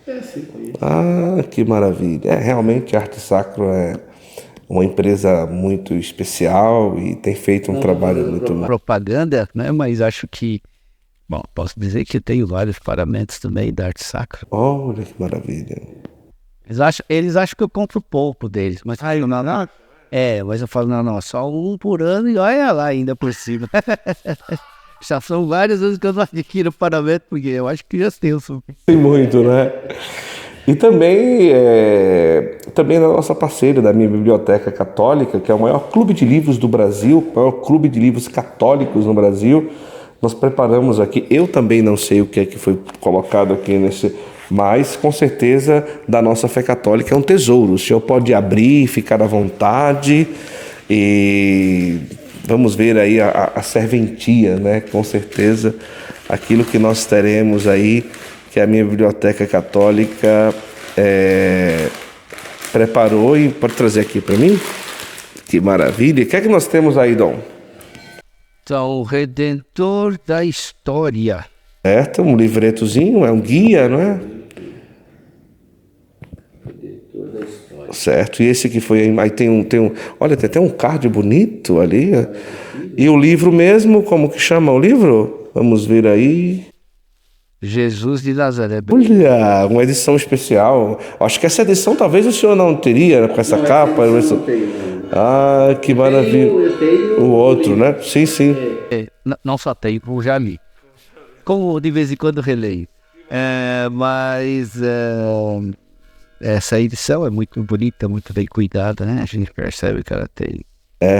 Sim, conheço. Que maravilha. Realmente a arte sacro é uma empresa muito especial e tem feito um trabalho muito bom. Propaganda, né? Mas acho que, posso dizer que tenho vários paramentos também da arte sacra. Olha que maravilha. Eles acham que eu compro pouco deles, mas não. Mas eu falo, não, só um por ano e olha lá ainda por cima. Já são várias vezes que eu não adquiro paramento, porque eu acho que já tenho. Tem muito, né? E também da nossa parceira, da minha biblioteca católica, que é o maior clube de livros do Brasil, o maior clube de livros católicos no Brasil. Nós preparamos aqui, eu também não sei o que é que foi colocado aqui mas com certeza da nossa fé católica é um tesouro. O senhor pode abrir, ficar à vontade, e vamos ver aí a serventia, né? Com certeza aquilo que nós teremos aí, que a minha biblioteca católica preparou, e pode trazer aqui para mim. Que maravilha. O que é que nós temos aí, Dom? Então, o Redentor da História. Certo, um livretozinho, é um guia, não é? Redentor da História. Certo, e esse que foi aí olha, tem até um card bonito ali. E o livro mesmo, como que chama o livro? Vamos ver aí. Jesus de Nazaré. Olha, uma edição especial. Acho que essa edição talvez o senhor não teria, com essa capa. Não tenho. Que maravilha. Eu tenho o outro, né? Sim. Não só tenho, eu já li. Como de vez em quando releio. Mas essa edição é muito bonita, muito bem cuidada, né? A gente percebe que ela tem.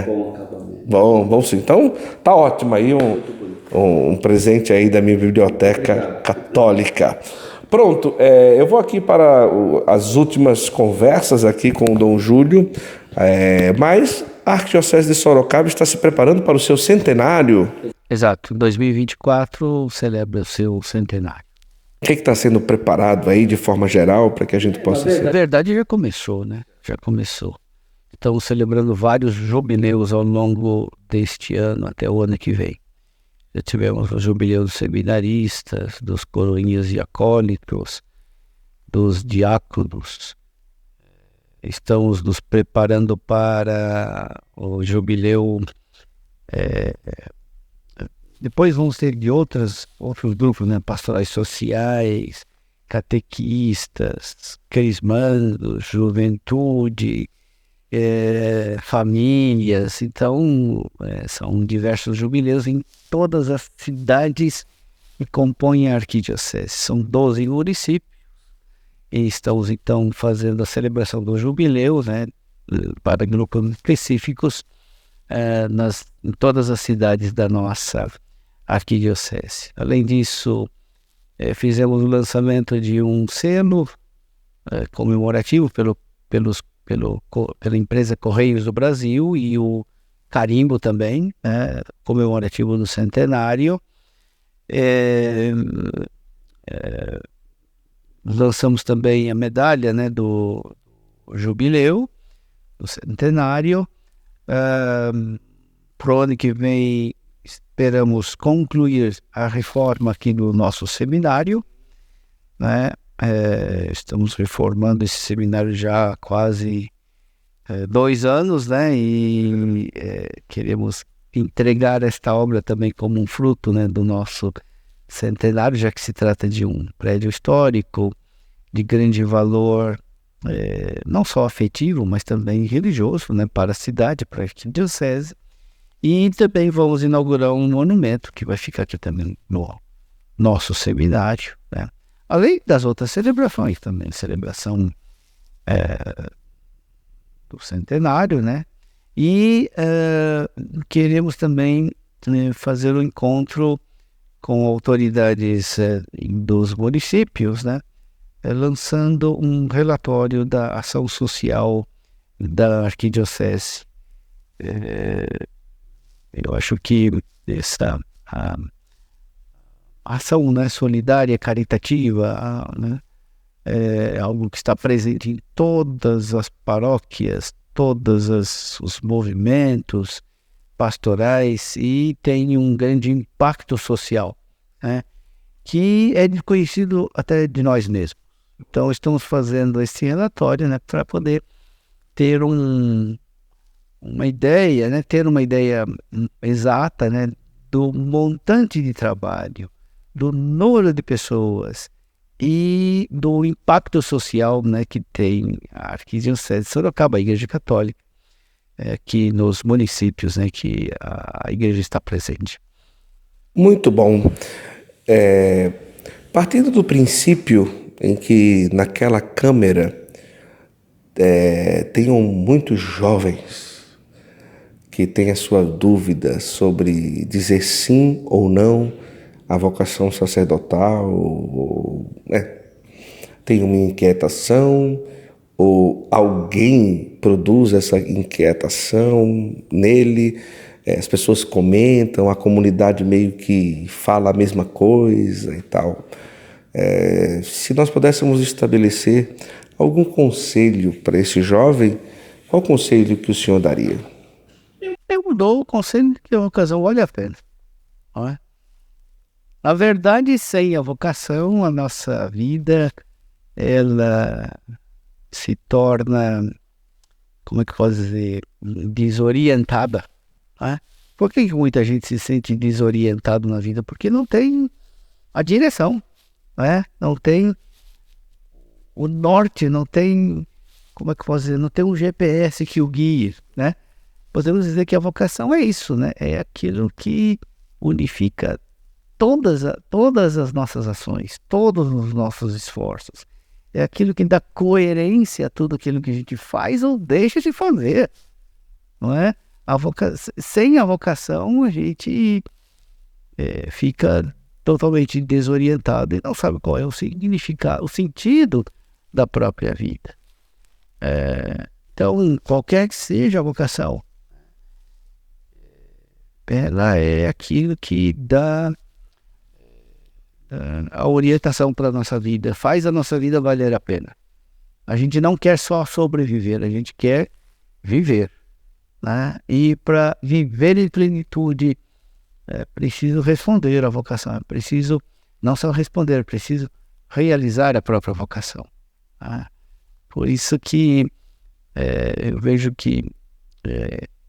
Bom acabamento. Bom sim. Então, tá ótimo aí um presente aí da minha biblioteca católica. Pronto, eu vou aqui para as últimas conversas aqui com o Dom Júlio, mas a Arquidiocese de Sorocaba está se preparando para o seu centenário. Exato, 2024 celebra o seu centenário. O que está sendo preparado aí de forma geral para que a gente possa Na verdade já começou, né? Já começou. Estamos celebrando vários jubileus ao longo deste ano até o ano que vem. Já tivemos o jubileu dos seminaristas, dos coroinhas e acólitos, dos diáconos. Estamos nos preparando para o jubileu Depois vamos ter de outros grupos, né? Pastorais sociais, catequistas, crismandos, juventude, famílias. Então, são diversos jubileus em todas as cidades que compõem a arquidiocese. São 12 municípios e estamos, então, fazendo a celebração do jubileu, né? Para grupos específicos em todas as cidades da nossa arquidiocese. Além disso, fizemos o lançamento de um selo comemorativo pela empresa Correios do Brasil e o carimbo também, comemorativo do centenário. Lançamos também a medalha, né, do jubileu, do centenário. Pro ano que vem esperamos concluir a reforma aqui do nosso seminário, né? Estamos reformando esse seminário já há quase 2 anos, né? E queremos entregar esta obra também como um fruto, né, do nosso centenário, já que se trata de um prédio histórico de grande valor, não só afetivo, mas também religioso, né, para a cidade, para a arquidiocese. E também vamos inaugurar um monumento que vai ficar aqui também no nosso seminário, né? Além das outras celebrações também, celebração do centenário, né? E queremos também fazer um encontro com autoridades dos municípios, né? Lançando um relatório da ação social da arquidiocese. Eu acho que essa ação, né, solidária, caritativa, né, é algo que está presente em todas as paróquias, todos os movimentos pastorais e tem um grande impacto social, né, que é desconhecido até de nós mesmos. Então, estamos fazendo esse relatório, né, para poder ter uma ideia, né, ter uma ideia exata, né, do montante de trabalho, do número de pessoas e do impacto social, né, que tem a Arquidiocese de Sorocaba, a Igreja Católica, aqui nos municípios, né, que a Igreja está presente. Muito bom. Partindo do princípio em que naquela Câmara tenham muitos jovens que têm a sua dúvida sobre dizer sim ou não à vocação sacerdotal, tem uma inquietação, ou alguém produz essa inquietação nele, as pessoas comentam, a comunidade meio que fala a mesma coisa e tal. Se nós pudéssemos estabelecer algum conselho para esse jovem, qual conselho que o senhor daria? Eu dou o conselho que a vocação vale a pena, não é? Na verdade, sem a vocação, a nossa vida, ela se torna, como é que eu posso dizer, desorientada, não é? Por que muita gente se sente desorientado na vida? Porque não tem a direção, não é? Não tem o norte, não tem, como é que eu posso dizer, não tem um GPS que o guie, né? Podemos dizer que a vocação é isso, né? É aquilo que unifica todas as nossas ações, todos os nossos esforços. É aquilo que dá coerência a tudo aquilo que a gente faz ou deixa de fazer, não é? Sem a vocação, a gente fica totalmente desorientado e não sabe qual é o significado, o sentido da própria vida. Então, qualquer que seja a vocação, ela é aquilo que dá a orientação para a nossa vida, faz a nossa vida valer a pena. A gente não quer só sobreviver, a gente quer viver, né? E para viver em plenitude, é preciso responder à vocação, é preciso não só responder, é preciso realizar a própria vocação, né? Por isso que eu vejo que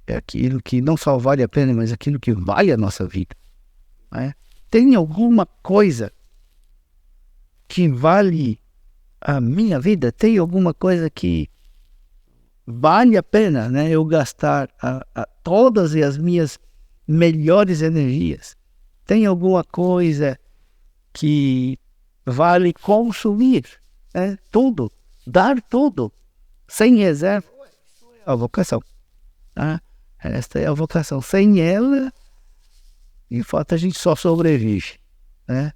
é aquilo que não só vale a pena, mas aquilo que vale a nossa vida, né? Tem alguma coisa que vale a minha vida? Tem alguma coisa que vale a pena, né, eu gastar todas as minhas melhores energias? Tem alguma coisa que vale consumir, né, tudo, dar tudo, sem reserva? A vocação, tá? Esta é a vocação. Sem ela, de fato, a gente só sobrevive, né?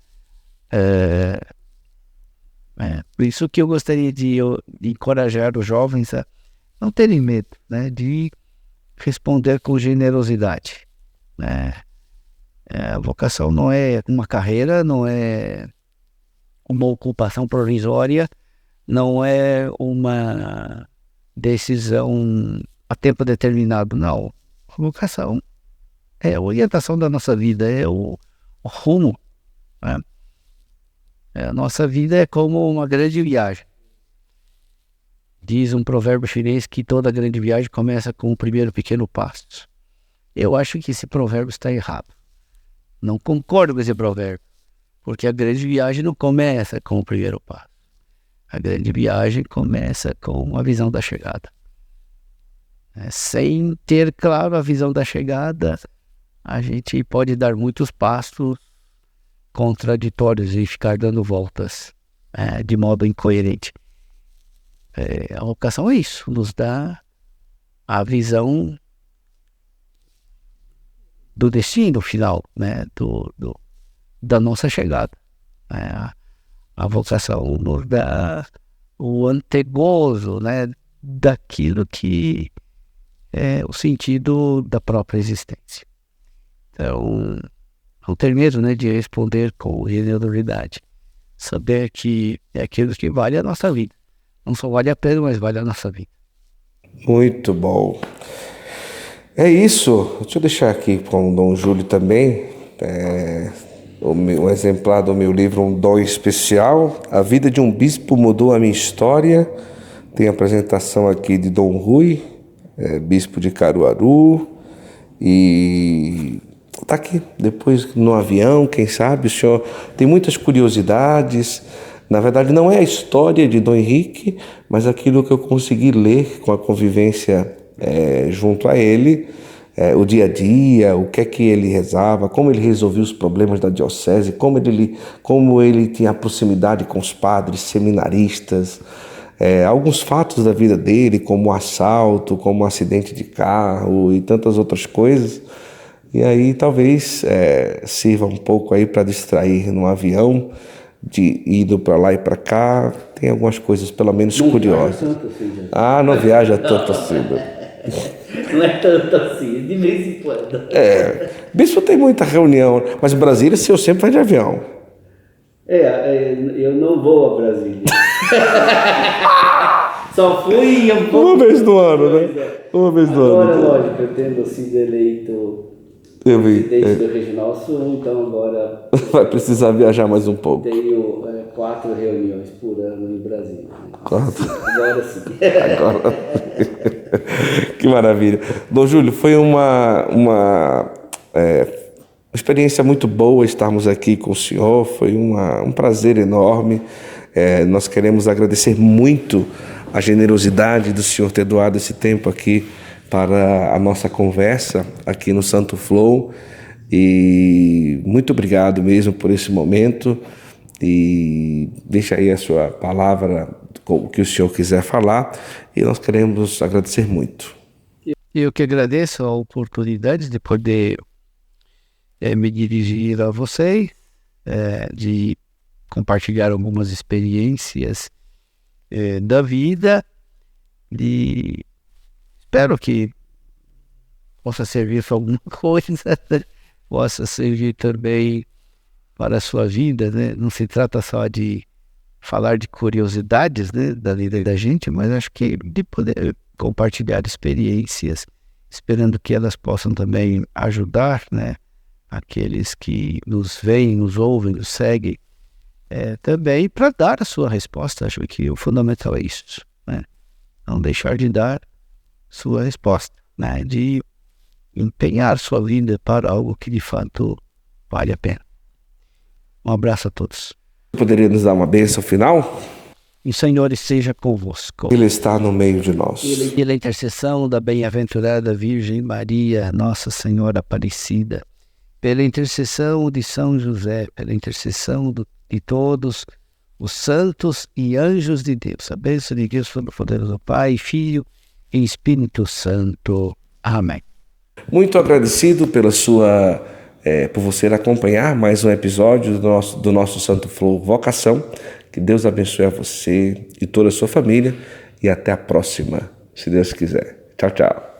Por isso que eu gostaria de encorajar os jovens a não terem medo, né, de responder com generosidade, né? A vocação não é uma carreira, não é uma ocupação provisória, não é uma decisão a tempo determinado, não. A vocação é a orientação da nossa vida, é o rumo, né? A nossa vida é como uma grande viagem. Diz um provérbio chinês que toda grande viagem começa com o primeiro pequeno passo. Eu acho que esse provérbio está errado. Não concordo com esse provérbio, porque a grande viagem não começa com o primeiro passo. A grande viagem começa com a visão da chegada. Sem ter claro a visão da chegada, a gente pode dar muitos passos contraditórios e ficar dando voltas, de modo incoerente. A vocação é isso, nos dá a visão do destino final, né, da nossa chegada. A vocação nos dá o antegozo, né, daquilo que é o sentido da própria existência. Então, não ter medo, né, de responder com generosidade. Saber que é aquilo que vale a nossa vida. Não só vale a pena, mas vale a nossa vida. Muito bom. É isso. Deixa eu deixar aqui com o Dom Júlio também um exemplar do meu livro Um Dom Especial. A Vida de um Bispo Mudou a Minha História. Tem a apresentação aqui de Dom Rui, bispo de Caruaru. E está aqui, depois no avião, quem sabe, o senhor tem muitas curiosidades. Na verdade, não é a história de Dom Henrique, mas aquilo que eu consegui ler com a convivência junto a ele, o dia a dia, o que é que ele rezava, como ele resolvia os problemas da diocese, como ele tinha proximidade com os padres seminaristas, alguns fatos da vida dele, como o assalto, como o acidente de carro e tantas outras coisas. E aí talvez sirva um pouco aí para distrair no avião, de indo para lá e para cá. Tem algumas coisas pelo menos não curiosas. Assim, não viaja tanto assim. Não é tanto assim, de vez em quando. Bispo tem muita reunião, mas Brasília o senhor sempre vai de avião. Eu não vou a Brasília. Só fui uma vez no ano, né? Uma vez no ano. Agora, lógico, eu tendo sido eleito presidente do Regional Sul, então agora vai precisar viajar mais um pouco. Tenho 4 reuniões por ano em Brasília. 4? Agora sim. Agora. Que maravilha. Dom Júlio, foi uma experiência muito boa estarmos aqui com o senhor, foi um prazer enorme. Nós queremos agradecer muito a generosidade do senhor ter doado esse tempo aqui para a nossa conversa aqui no Santo Flow, e muito obrigado mesmo por esse momento, e deixa aí a sua palavra, o que o senhor quiser falar, e nós queremos agradecer muito. Eu que agradeço a oportunidade de poder me dirigir a vocês, de compartilhar algumas experiências da vida, e espero que possa servir para alguma coisa, possa servir também para a sua vida, né? Não se trata só de falar de curiosidades, né, da vida da gente, mas acho que de poder compartilhar experiências, esperando que elas possam também ajudar, né, aqueles que nos veem, nos ouvem, nos seguem, também para dar a sua resposta. Acho que o fundamental é isso, né? Não deixar de dar sua resposta, né? De empenhar sua vida para algo que de fato vale a pena. Um abraço a todos. Poderia nos dar uma bênção final? O Senhor esteja convosco. Ele está no meio de nós. Pela intercessão da bem-aventurada Virgem Maria, Nossa Senhora Aparecida, pela intercessão de São José, pela intercessão de todos os santos e anjos de Deus, a bênção de Deus Todo-Poderoso, Pai, Filho e Espírito Santo. Amém. Muito agradecido pela por você acompanhar mais um episódio do nosso Santo Flow Vocação. Que Deus abençoe a você e toda a sua família. E até a próxima, se Deus quiser. Tchau, tchau.